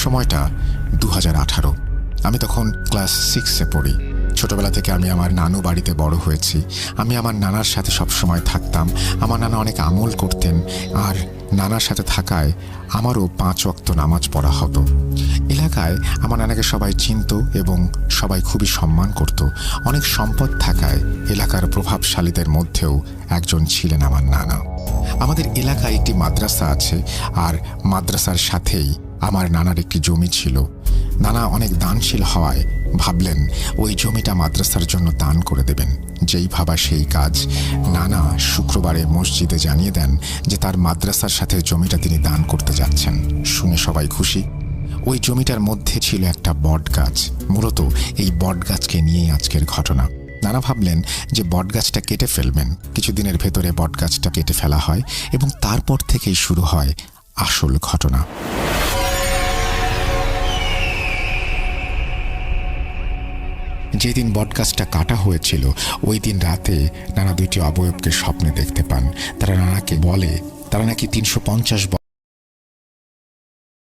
সময়টা 2018। আমি তখন ক্লাস 6-এ পড়ি। ছোটবেলা থেকে আমি আমার নানু বাড়িতে বড় হয়েছি। আমি আমার নানার সাথে সবসময় থাকতাম। আমার নানা অনেক আমল করতেন, আর নানার সাথে থাকায় আমারও 5 ওয়াক্ত নামাজ পড়া হতো। এলাকায় আমার নানাকে সবাই চিনত এবং সবাই খুবই সম্মান করত। অনেক সম্পদ থাকায় এলাকার প্রভাবশালীদের মধ্যেও একজন ছিলেন আমার নানা। আমাদের এলাকায় একটি মাদ্রাসা আছে, আর মাদ্রাসার সাথেই আমার নানার একটি জমি ছিল। নানা অনেক দানশীল হওয়ায় ভাবলেন ওই জমিটা মাদ্রাসার জন্য দান করে দেবেন। যেই ভাবা সেই কাজ। নানা শুক্রবারে মসজিদে জানিয়ে দেন যে তার মাদ্রাসার সাথে জমিটা তিনি দান করতে যাচ্ছেন। শুনে সবাই খুশি। ওই জমিটার মধ্যে ছিল একটা বট গাছ। মূলত এই বট গাছকে নিয়েই আজকের ঘটনা। নানা ভাবলেন যে বট গাছটা কেটে ফেলবেন। কিছুদিনের ভেতরে বট গাছটা কেটে ফেলা হয় এবং তারপর থেকেই শুরু হয় আসল ঘটনা। যেদিন বটগাছটা কাটা হয়েছিল ওই দিন রাতে নানা দুইটি অবয়বকে স্বপ্নে দেখতে পান। তারা নানাকে বলে তারা নাকি 350